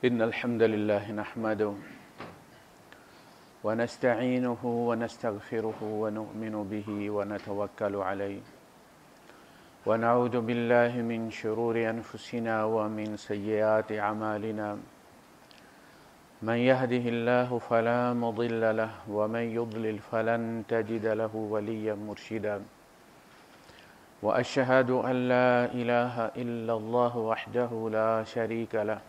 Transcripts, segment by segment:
إن الحمد لله نحمده ونستعينه ونستغفره ونؤمن به ونتوكل عليه ونعوذ بالله من شرور أنفسنا ومن سيئات أعمالنا من يهده الله فلا مضل له ومن يضلل فلن تجد له وليا مرشدا وأشهد أن لا إله إلا الله وحده لا شريك له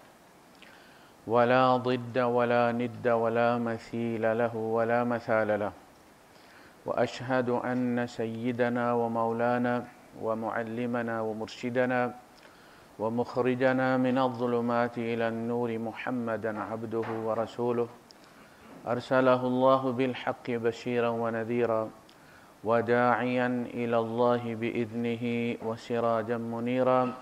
ولا ضد ولا ند ولا مثيل له ولا مثال له وأشهد أن سيدنا ومولانا ومعلمنا ومرشدنا ومخرجنا من الظلمات إلى النور محمدا عبده ورسوله أرسله الله بالحق بشيرا ونذيرا وداعيا إلى الله بإذنه وسراجا منيرا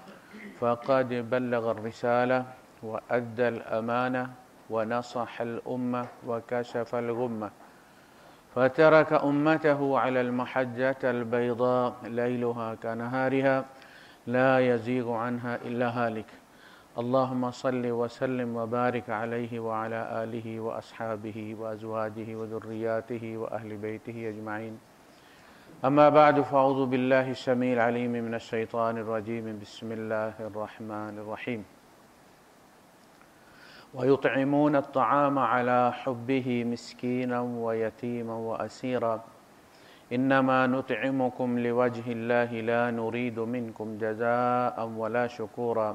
فقد بلغ الرسالة وأدى الأمانة ونصح الأمة وكشف الغمة فترك أمته على المحجة البيضاء ليلها كنهارها لا يزيغ عنها إلا هالك اللهم صل وسلم وبارك عليه وعلى آله وأصحابه وأزواجه وذرياته وأهل بيته أجمعين أما بعد فأعوذ بالله السميع العليم من الشيطان الرجيم بسم الله الرحمن الرحيم ويطعمون الطعام على حبه مسكينا ويتيما وأسيرا إنما نطعمكم لوجه الله لا نريد منكم جزاء ولا شكورا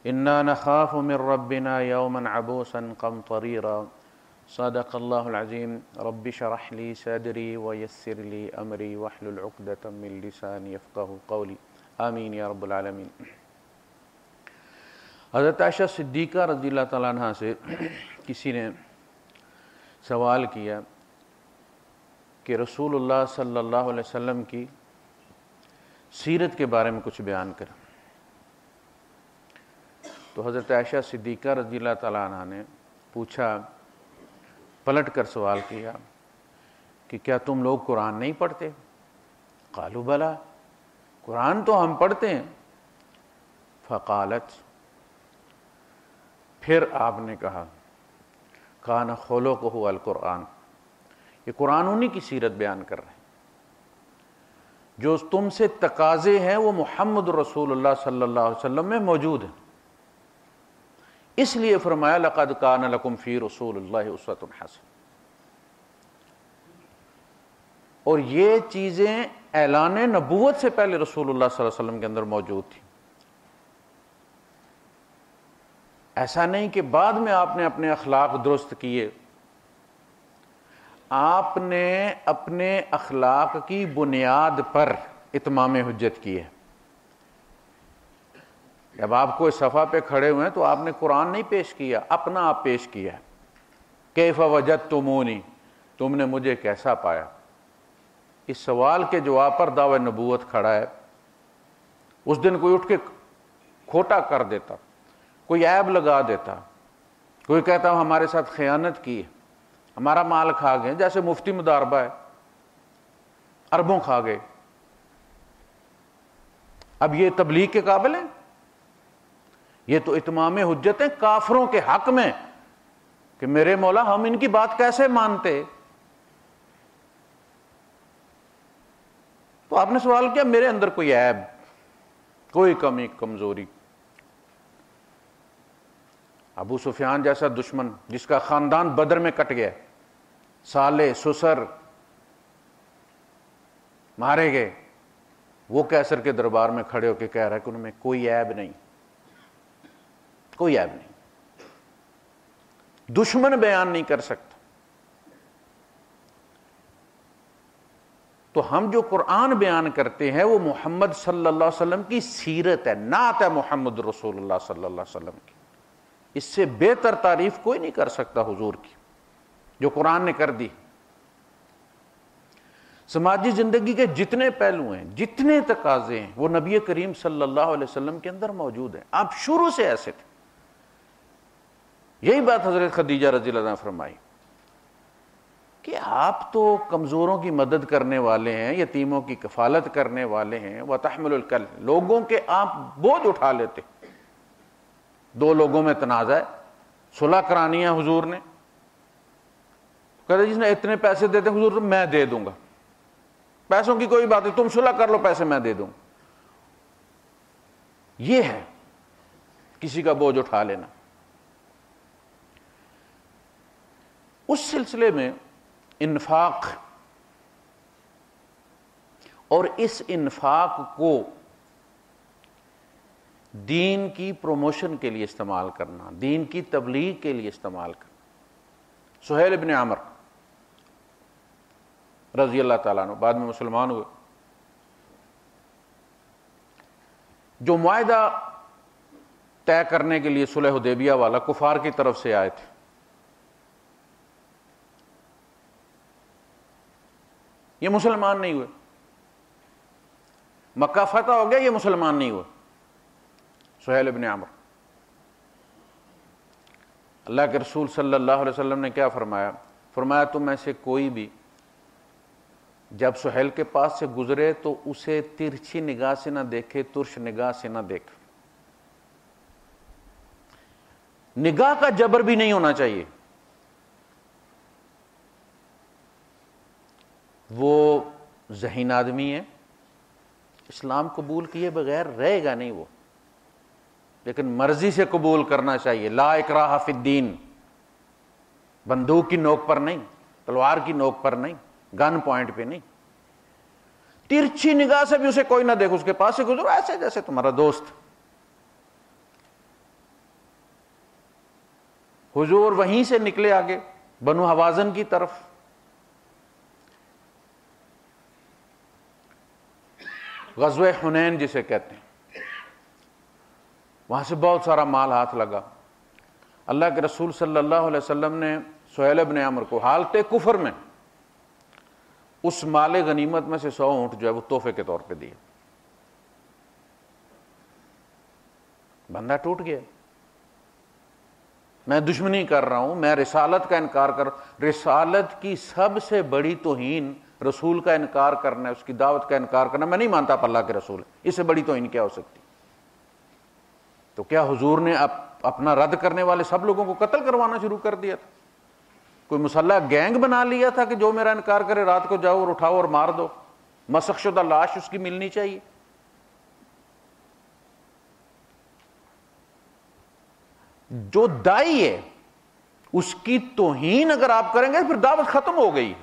إنا نخاف من ربنا يوما عبوسا قمطريرا صدق الله العظيم رب اشرح لي صدري ويسر لي أمري واحلل عقدة من لساني يفقهوا قولي آمین یا رب العالمین۔ حضرت عائشہ صدیقہ رضی اللہ تعالیٰ عنہ سے کسی نے سوال کیا کہ رسول اللہ صلی اللہ علیہ وسلم کی سیرت کے بارے میں کچھ بیان کریں، تو حضرت عائشہ صدیقہ رضی اللہ تعالیٰ عنہ نے پوچھا، پلٹ کر سوال کیا کہ کیا تم لوگ قرآن نہیں پڑھتے؟ قالوا بلا، قرآن تو ہم پڑھتے ہیں۔ فقالت، پھر آپ نے کہا، کان خلقہ القرآن، یہ قرآن انہی کی سیرت بیان کر رہے ہیں، جو تم سے تقاضے ہیں وہ محمد رسول اللہ صلی اللہ علیہ وسلم میں موجود ہیں، اس لیے فرمایا لقد کان لکم فی رسول اللہ اسوۃ حسنہ۔ اور یہ چیزیں اعلان نبوت سے پہلے رسول اللہ صلی اللہ علیہ وسلم کے اندر موجود تھی، ایسا نہیں کہ بعد میں آپ نے اپنے اخلاق درست کیے، آپ نے اپنے اخلاق کی بنیاد پر اتمام حجت کی ہے۔ جب آپ کوئی صفحہ پہ کھڑے ہوئے ہیں تو آپ نے قرآن نہیں پیش کیا، اپنا آپ پیش کیا ہے، کیف وجدتمونی، تم نے مجھے کیسا پایا؟ اس سوال کے جواب پر دعوی نبوت کھڑا ہے۔ اس دن کوئی اٹھ کے کھوٹا کر دیتا، کوئی عیب لگا دیتا، کوئی کہتا ہمارے ساتھ خیانت کی ہے، ہمارا مال کھا گئے، جیسے مفتی مداربہ ہے، اربوں کھا گئے، اب یہ تبلیغ کے قابل ہیں؟ یہ تو اتمام حجت ہیں کافروں کے حق میں کہ میرے مولا ہم ان کی بات کیسے مانتے؟ تو آپ نے سوال کیا میرے اندر کوئی عیب، کوئی کمی کمزوری؟ ابو سفیان جیسا دشمن جس کا خاندان بدر میں کٹ گیا، سالے سسر مارے گئے، وہ کیسر کے دربار میں کھڑے ہو کے کہہ رہا ہے کہ ان میں کوئی عیب نہیں، کوئی عیب نہیں۔ دشمن بیان نہیں کر سکتا۔ تو ہم جو قرآن بیان کرتے ہیں وہ محمد صلی اللہ علیہ وسلم کی سیرت ہے، نعت ہے محمد رسول اللہ صلی اللہ علیہ وسلم کی، اس سے بہتر تعریف کوئی نہیں کر سکتا حضور کی جو قرآن نے کر دی۔ سماجی زندگی کے جتنے پہلو ہیں، جتنے تقاضے ہیں، وہ نبی کریم صلی اللہ علیہ وسلم کے اندر موجود ہیں۔ آپ شروع سے ایسے تھے۔ یہی بات حضرت خدیجہ رضی اللہ عنہا نے فرمائی کہ آپ تو کمزوروں کی مدد کرنے والے ہیں، یتیموں کی کفالت کرنے والے ہیں، وَتَحْمِلُ الْكَلْبَ، لوگوں کے آپ بوجھ اٹھا لیتے۔ دو لوگوں میں تنازع ہے، صلح کرانی ہے حضور نے، کہتے جس نے اتنے پیسے دیتے حضور تو میں دے دوں گا، پیسوں کی کوئی بات نہیں، تم صلح کر لو، پیسے میں دے دوں. یہ ہے کسی کا بوجھ اٹھا لینا. اس سلسلے میں انفاق اور اس انفاق کو دین کی پروموشن کے لیے استعمال کرنا، دین کی تبلیغ کے لیے استعمال کرنا. سہیل بن عمر رضی اللہ تعالیٰ عنہ بعد میں مسلمان ہوئے. جو معاہدہ طے کرنے کے لیے صلح حدیبیہ والا کفار کی طرف سے آئے تھے، یہ مسلمان نہیں ہوئے. مکہ فتح ہو گیا، یہ مسلمان نہیں ہوئے. سہیل بن عمر، اللہ کے رسول صلی اللہ علیہ وسلم نے کیا فرمایا؟ فرمایا تم میں سے کوئی بھی جب سہیل کے پاس سے گزرے تو اسے ترچھی نگاہ سے نہ دیکھے، ترش نگاہ سے نہ دیکھے. نگاہ کا جبر بھی نہیں ہونا چاہیے. وہ ذہین آدمی ہے، اسلام قبول کیے بغیر رہے گا نہیں وہ، لیکن مرضی سے قبول کرنا چاہیے. لا اکراہ فی الدین، بندوق کی نوک پر نہیں، تلوار کی نوک پر نہیں، گن پوائنٹ پہ نہیں. ترچھی نگاہ سے بھی اسے کوئی نہ دیکھو، اس کے پاس سے گزرو ایسے جیسے تمہارا دوست. حضور وہیں سے نکلے آگے بنو حوازن کی طرف. غزوہ حنین جسے کہتے ہیں، وہاں سے بہت سارا مال ہاتھ لگا. اللہ کے رسول صلی اللہ علیہ وسلم نے سہیل بن عمر کو حالت کفر میں اس مال غنیمت میں سے 100 اونٹ جو ہے وہ تحفے کے طور پہ دیے. بندہ ٹوٹ گیا، میں دشمنی کر رہا ہوں، میں رسالت کا انکار کر، رسالت کی سب سے بڑی توہین رسول کا انکار کرنا ہے، اس کی دعوت کا انکار کرنا. میں نہیں مانتا آپ اللہ کے رسول ہیں، اس سے بڑی توہین کیا ہو سکتی؟ تو کیا حضور نے اپنا رد کرنے والے سب لوگوں کو قتل کروانا شروع کر دیا تھا؟ کوئی مسلح گینگ بنا لیا تھا کہ جو میرا انکار کرے رات کو جاؤ اور اٹھاؤ اور مار دو، مسخ شدہ لاش اس کی ملنی چاہیے؟ جو دائی ہے اس کی توہین اگر آپ کریں گے پھر دعوت ختم ہو گئی.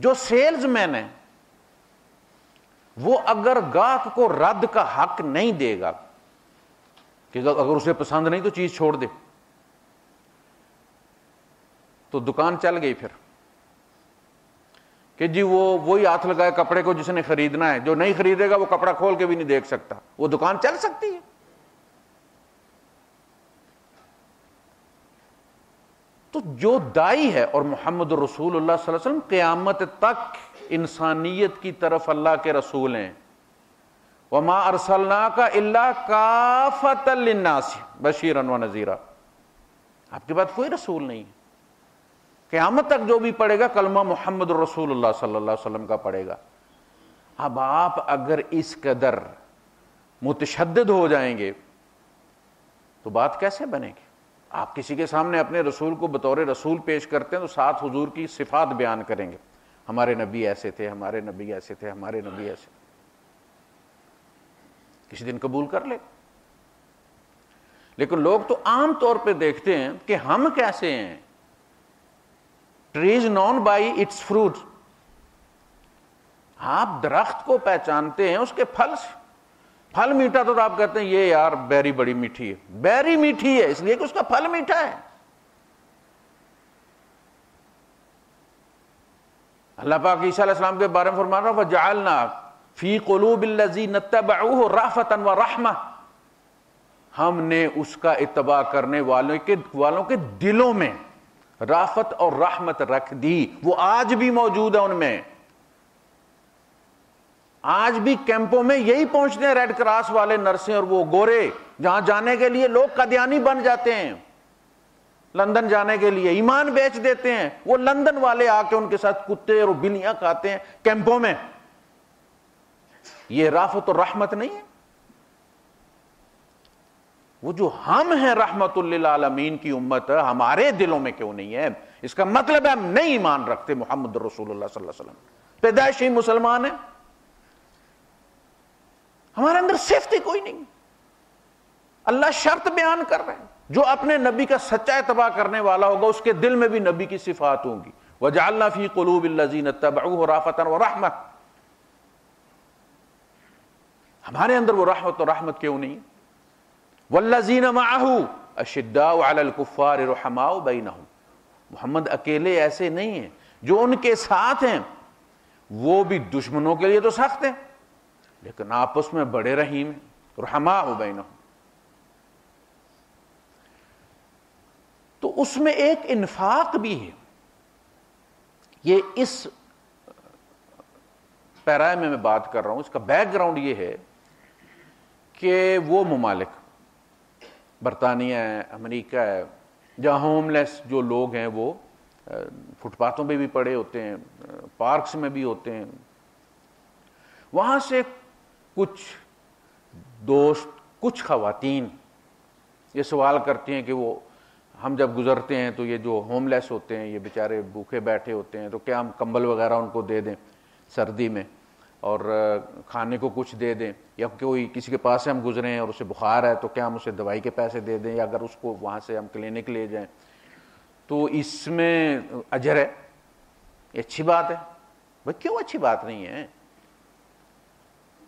جو سیلز مین ہے وہ اگر گاہک کو رد کا حق نہیں دے گا کہ اگر اسے پسند نہیں تو چیز چھوڑ دے، تو دکان چل گئی پھر کہ جی وہی ہاتھ لگائے کپڑے کو جس نے خریدنا ہے، جو نہیں خریدے گا وہ کپڑا کھول کے بھی نہیں دیکھ سکتا. وہ دکان چل سکتی ہے؟ تو جو دائی ہے، اور محمد رسول اللہ صلی اللہ علیہ وسلم قیامت تک انسانیت کی طرف اللہ کے رسول ہیں. وما ارسلناک الا کافۃ للناس بشیرا ونذیرا. آپ کے بعد کوئی رسول نہیں ہے. قیامت تک جو بھی پڑھے گا کلمہ محمد رسول اللہ صلی اللہ علیہ وسلم کا پڑھے گا. اب آپ اگر اس قدر متشدد ہو جائیں گے تو بات کیسے بنے گی؟ آپ کسی کے سامنے اپنے رسول کو بطور رسول پیش کرتے ہیں تو ساتھ حضور کی صفات بیان کریں گے، ہمارے نبی ایسے تھے، ہمارے نبی ایسے تھے، ہمارے نبی ایسے. کسی دن قبول کر لے. لیکن لوگ تو عام طور پہ دیکھتے ہیں کہ ہم کیسے ہیں. Trees known by its fruit. آپ درخت کو پہچانتے ہیں اس کے پھل سے. پھل میٹھا تو آپ کہتے ہیں یہ یار بیری بڑی میٹھی ہے. بیری میٹھی ہے اس لیے کہ اس کا پھل میٹھا ہے. اللہ پاک عیسیٰ علیہ السلام کے بارے میں فرما رہا وَجَعَلْنَا فِي قُلُوبِ الَّذِينَ اتَّبَعُوهُ رَأْفَةً وَرَحْمَةً. ہم نے اس کا اتباع کرنے والوں کے دلوں میں رافت اور رحمت رکھ دی. وہ آج بھی موجود ہے ان میں. آج بھی کیمپوں میں یہی پہنچتے ہیں ریڈ کراس والے نرسیں اور وہ گورے، جہاں جانے کے لیے لوگ قادیانی بن جاتے ہیں. لندن جانے کے لیے ایمان بیچ دیتے ہیں. وہ لندن والے آ کے ان کے ساتھ کتے اور بلیاں کھاتے ہیں کیمپوں میں. یہ رافت اور رحمت نہیں ہے؟ وہ جو ہم ہیں رحمت للعالمین کی امت، ہمارے دلوں میں کیوں نہیں ہے؟ اس کا مطلب ہے ہم نہیں ایمان رکھتے محمد رسول اللہ صلی اللہ علیہ وسلم، پیدائشی مسلمان ہیں، ہمارے اندر صفت کوئی نہیں۔ اللہ شرط بیان کر رہے ہیں، جو اپنے نبی کا سچا اتباع کرنے والا ہوگا اس کے دل میں بھی نبی کی صفات ہوں گی۔ وَجَعَلْنَا فِي قُلُوبِ الَّذِينَ اتَّبَعُوهُ رَأْفَةً وَرَحْمَةً، ہمارے اندر وہ رحمت اور رحمت کیوں نہیں؟ وَالَّذِينَ مَعَهُ أَشِدَّاءُ عَلَى الْكُفَّارِ رُحَمَاءُ بَيْنَهُمْ، محمد اکیلے ایسے نہیں ہیں، جو ان کے ساتھ ہیں وہ بھی دشمنوں کے لیے تو سخت ہیں لیکن آپس میں بڑے رحیم ہیں، رحماء بینہم۔ تو اس میں ایک انفاق بھی ہے۔ یہ اس پیرائے میں بات کر رہا ہوں، اس کا بیک گراؤنڈ یہ ہے کہ وہ ممالک برطانیہ ہے، امریکہ ہے، جہاں ہوم لیس جو لوگ ہیں وہ فٹ پاتھوں پہ بھی پڑے ہوتے ہیں، پارکس میں بھی ہوتے ہیں، وہاں سے کچھ دوست، کچھ خواتین یہ سوال کرتی ہیں کہ وہ ہم جب گزرتے ہیں تو یہ جو ہوم لیس ہوتے ہیں یہ بیچارے بھوکے بیٹھے ہوتے ہیں تو کیا ہم کمبل وغیرہ ان کو دے دیں سردی میں، اور کھانے کو کچھ دے دیں، یا کوئی کسی کے پاس سے ہم گزرے ہیں اور اسے بخار ہے تو کیا ہم اسے دوائی کے پیسے دے دیں، یا اگر اس کو وہاں سے ہم کلینک لے جائیں تو اس میں اجر ہے، یہ اچھی بات ہے۔ بھائی کیوں اچھی بات نہیں ہے؟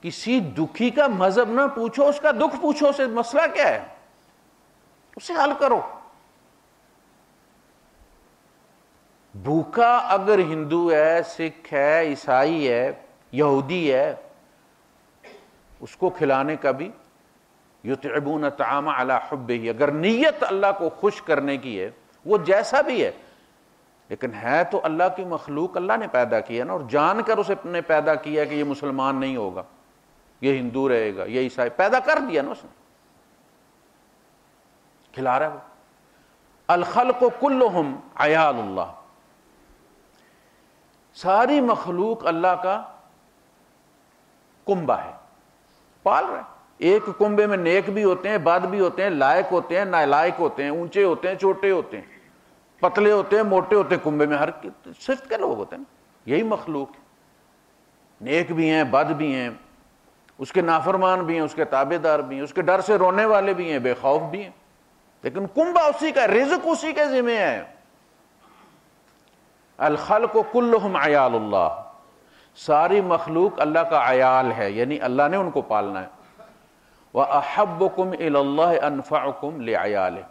کسی دکھی کا مذہب نہ پوچھو، اس کا دکھ پوچھو، اسے مسئلہ کیا ہے اسے حل کرو۔ بھوکا اگر ہندو ہے، سکھ ہے، عیسائی ہے، یہودی ہے، اس کو کھلانے کا بھی یطعمون الطعام علی حبہ، اگر نیت اللہ کو خوش کرنے کی ہے، وہ جیسا بھی ہے، لیکن ہے تو اللہ کی مخلوق، اللہ نے پیدا کیا نا، اور جان کر اسے نے پیدا کیا کہ یہ مسلمان نہیں ہوگا، یہ ہندو رہے گا، یہ عیسائی، پیدا کر دیا نا اس نے، کھلا رہا ہے وہ۔ الخلق کلہم عیال اللہ، ساری مخلوق اللہ کا کنبہ ہے، پال رہا ہے۔ ایک کنبے میں نیک بھی ہوتے ہیں، بد بھی ہوتے ہیں، لائق ہوتے ہیں، نالائق ہوتے ہیں، اونچے ہوتے ہیں، چھوٹے ہوتے ہیں، پتلے ہوتے ہیں، موٹے ہوتے ہیں، کنبے میں ہر صرف کے لوگ ہوتے ہیں نا، یہی مخلوق ہے، نیک بھی ہیں، بد بھی ہیں، اس کے نافرمان بھی ہیں، اس کے تابع دار بھی ہیں، اس کے ڈر سے رونے والے بھی ہیں، بے خوف بھی ہیں، لیکن کنبہ اسی کا، رزق اسی کے ذمہ ہے۔ الخلق کلہم عیال اللہ، ساری مخلوق اللہ کا عیال ہے، یعنی اللہ نے ان کو پالنا ہے۔ وَأَحَبُّكُمْ إِلَى اللَّهِ أَنفَعُكُمْ لِعَيَالِهِ،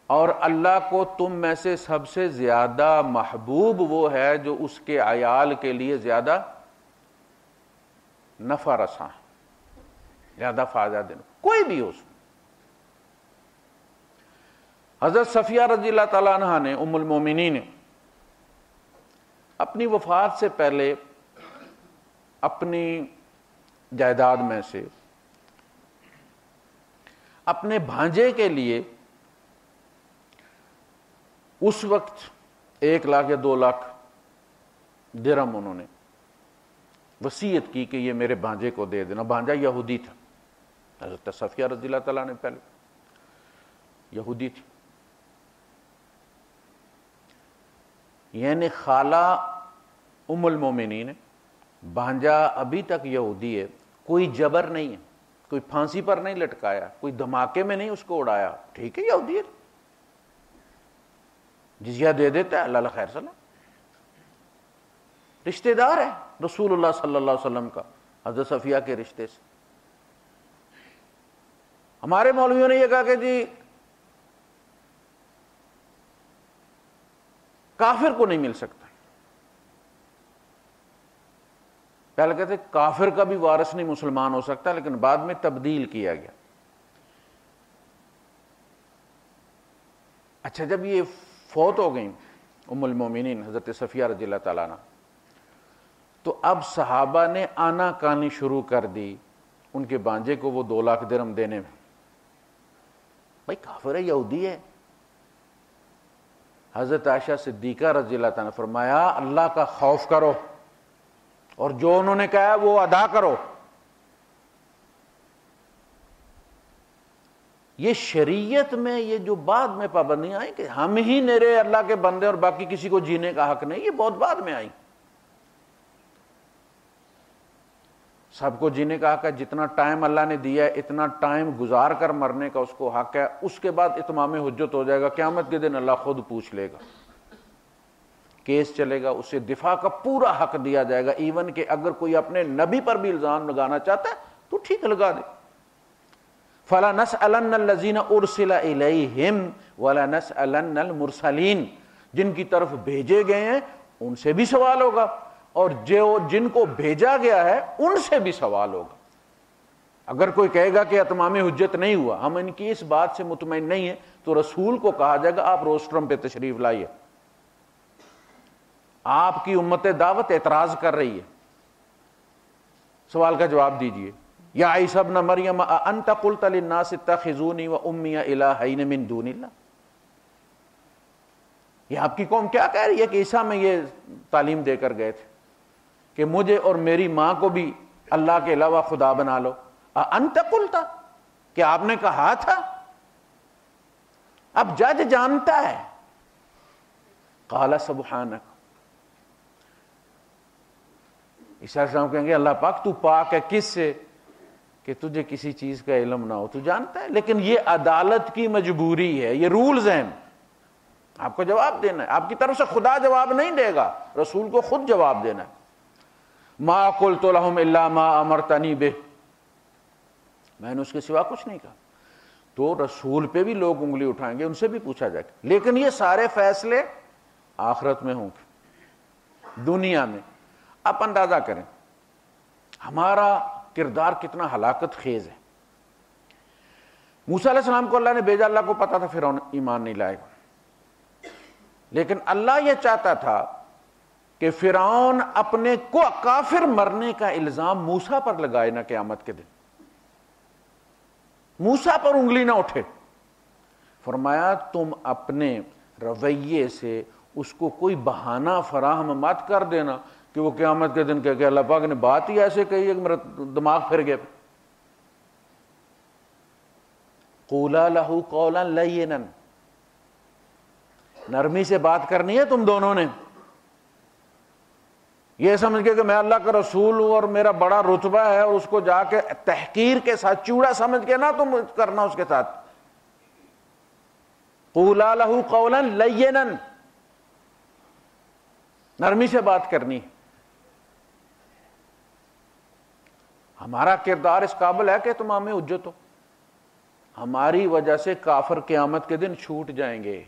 اور اللہ کو تم میں سے سب سے زیادہ محبوب وہ ہے جو اس کے عیال کے لیے زیادہ نفع رساں، زیادہ فائدہ دینا، کوئی بھی ہو اس میں۔ حضرت صفیہ رضی اللہ تعالیٰ عنہ نے، ام المومنین، اپنی وفات سے پہلے اپنی جائیداد میں سے اپنے بھانجے کے لیے اس وقت 1 لاکھ یا 2 لاکھ درہم انہوں نے وصیت کی کہ یہ میرے بھانجے کو دے دینا۔ بھانجا یہودی تھا، حضرت صفیہ رضی اللہ تعالیٰ نے پہلے یہودی تھی، یعنی خالہ ام المومنین، بھانجا ابھی تک یہودی ہے، کوئی جبر نہیں ہے، کوئی پھانسی پر نہیں لٹکایا، کوئی دھماکے میں نہیں اس کو اڑایا، ٹھیک ہے یہودی ہے، جزیہ دے دیتا ہے، اللہ خیر سلام، رشتہ دار ہے رسول اللہ صلی اللہ علیہ وسلم کا، حضرت صفیہ کے رشتے سے۔ ہمارے مولویوں نے یہ کہا کہ جی کافر کو نہیں مل سکتا، پہلے کہتے کافر کا بھی وارث نہیں مسلمان ہو سکتا، لیکن بعد میں تبدیل کیا گیا۔ اچھا جب یہ فوت ہو گئیں ام المومنین حضرت صفیہ رضی اللہ تعالیٰ عنہ، تو اب صحابہ نے آنا کانی شروع کر دی ان کے بانجے کو وہ 2 لاکھ درہم دینے میں۔ بھائی کافر ہے، یہودی ہے۔ حضرت عائشہ صدیقہ رضی اللہ تعالیٰ نے فرمایا اللہ کا خوف کرو اور جو انہوں نے کہا وہ ادا کرو۔ یہ شریعت میں یہ جو بعد میں پابندیاں آئیں کہ ہم ہی نیرے اللہ کے بندے اور باقی کسی کو جینے کا حق نہیں، یہ بہت بعد میں آئی. سب کو جینے کا حق ہے، جتنا ٹائم اللہ نے دیا ہے اتنا ٹائم گزار کر مرنے کا اس کو حق ہے. اس کے بعد اتمام حجت ہو جائے گا، قیامت کے دن اللہ خود پوچھ لے گا، کیس چلے گا، اسے دفاع کا پورا حق دیا جائے گا. ایون کہ اگر کوئی اپنے نبی پر بھی الزام لگانا چاہتا ہے تو ٹھیک لگا دے. فَلَنَسْأَلَنَّ الَّذِينَ أُرْسِلَ إِلَيْهِمْ وَلَنَسْأَلَنَّ الْمُرْسَلِينَ، جن کی طرف بھیجے گئے ہیں ان سے بھی سوال ہوگا، اور جن کو بھیجا گیا ہے ان سے بھی سوال ہوگا. اگر کوئی کہے گا کہ اتمام حجت نہیں ہوا، ہم ان کی اس بات سے مطمئن نہیں ہیں، تو رسول کو کہا جائے گا آپ روسٹرم پہ تشریف لائیے، آپ کی امت دعوت اعتراض کر رہی ہے، سوال کا جواب دیجئے. یا عیسی ابن مریم اانت قلت للناس اتخذونی وامی الہین من دون اللہ، یہ آپ کی قوم کیا کہہ رہی ہے کہ عیسیٰ میں یہ تعلیم دے کر گئے تھے کہ مجھے اور میری ماں کو بھی اللہ کے علاوہ خدا بنا لو. انت قلت، کہ آپ نے کہا تھا. اب جج جانتا ہے. قال سبحانک، عیسیٰ علیہ السلام کہیں گے اللہ پاک تو پاک ہے کس سے کہ تجھے کسی چیز کا علم نہ ہو، تو جانتا ہے. لیکن یہ عدالت کی مجبوری ہے، یہ رولز ہیں، آپ کو جواب دینا ہے. آپ کی طرف سے خدا جواب نہیں دے گا، رسول کو خود جواب دینا ہے. ما قلت لهم الا ما امرتنی بہ، میں نے اس کے سوا کچھ نہیں کہا. تو رسول پہ بھی لوگ انگلی اٹھائیں گے، ان سے بھی پوچھا جائے گا. لیکن یہ سارے فیصلے آخرت میں ہوں گے. دنیا میں آپ اندازہ کریں ہمارا کردار کتنا ہلاکت خیز ہے. موسیٰ علیہ السلام کو اللہ نے بھیجا، اللہ کو پتا تھا فرعون ایمان نہیں لائے گا، لیکن اللہ یہ چاہتا تھا کہ فرعون اپنے کو کافر مرنے کا الزام موسیٰ پر لگائے نہ قیامت کے دن، موسیٰ پر انگلی نہ اٹھے. فرمایا تم اپنے رویے سے اس کو کوئی بہانہ فراہم مت کر دینا کہ وہ قیامت کے دن کہہ کہ اللہ پاک نے بات ہی ایسے کہی ہے کہ میرا دماغ پھر گیا. قولا لہ قولا لینا، نرمی سے بات کرنی ہے تم دونوں نے. یہ سمجھ کے کہ میں اللہ کا رسول ہوں اور میرا بڑا رتبہ ہے، اور اس کو جا کے تحقیر کے ساتھ چوڑا سمجھ کے نہ تم کرنا اس کے ساتھ. قولا لہ قولا لینا، نرمی سے بات کرنی. ہمارا کردار اس قابل ہے کہ تمام حجت ہو. ہماری وجہ سے کافر قیامت کے دن چھوٹ جائیں گے.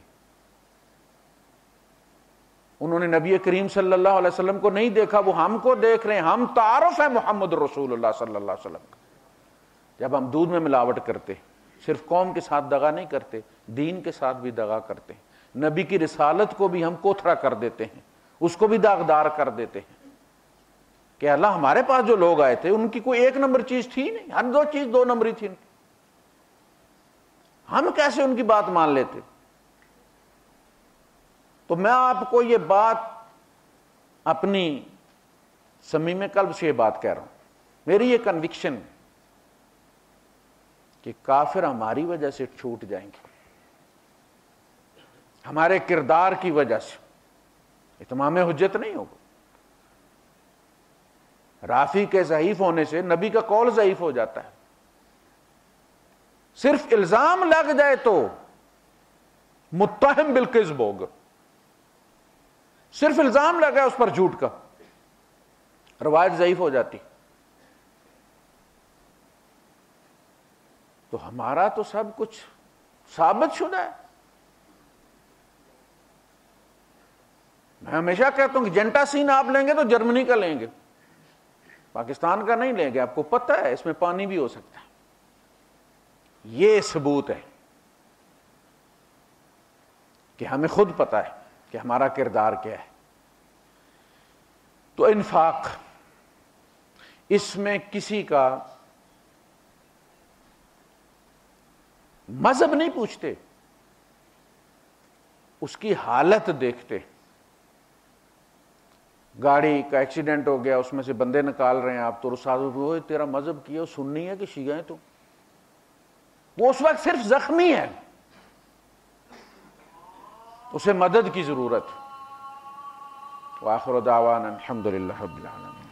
انہوں نے نبی کریم صلی اللہ علیہ وسلم کو نہیں دیکھا، وہ ہم کو دیکھ رہے ہیں. ہم تعارف ہے محمد رسول اللہ صلی اللہ علیہ وسلم کا. جب ہم دودھ میں ملاوٹ کرتے، صرف قوم کے ساتھ دغا نہیں کرتے، دین کے ساتھ بھی دغا کرتے ہیں. نبی کی رسالت کو بھی ہم کوتھرا کر دیتے ہیں، اس کو بھی داغدار کر دیتے ہیں کہ اللہ ہمارے پاس جو لوگ آئے تھے ان کی کوئی ایک نمبر چیز تھی نہیں، ہر دو چیز دو نمبری تھی. ہم کیسے ان کی بات مان لیتے؟ تو میں آپ کو یہ بات اپنی صمیم قلب سے یہ بات کہہ رہا ہوں. میری یہ کنوکشن کہ کافر ہماری وجہ سے چھوٹ جائیں گے، ہمارے کردار کی وجہ سے. اتمام حجت نہیں ہوگا. رافی کے ضعیف ہونے سے نبی کا قول ضعیف ہو جاتا ہے. صرف الزام لگ جائے تو متہم بالکذب ہوگا. صرف الزام لگا اس پر جھوٹ کا، روایت ضعیف ہو جاتی. تو ہمارا تو سب کچھ ثابت شدہ ہے. میں ہمیشہ کہتا ہوں کہ جنٹا سین آپ لیں گے تو جرمنی کا لیں گے، پاکستان کا نہیں لیں گے. آپ کو پتہ ہے اس میں پانی بھی ہو سکتا ہے. یہ ثبوت ہے کہ ہمیں خود پتہ ہے کہ ہمارا کردار کیا ہے. تو انفاق، اس میں کسی کا مذہب نہیں پوچھتے، اس کی حالت دیکھتے. گاڑی کا ایکسیڈنٹ ہو گیا، اس میں سے بندے نکال رہے ہیں آپ، تو استاد تیرا مذہب کیا سنی ہے کہ شیعہ ہے تو وہ اس وقت صرف زخمی ہے، اسے مدد کی ضرورت ہے۔ وآخر دعوانا الحمدللہ رب العالمین۔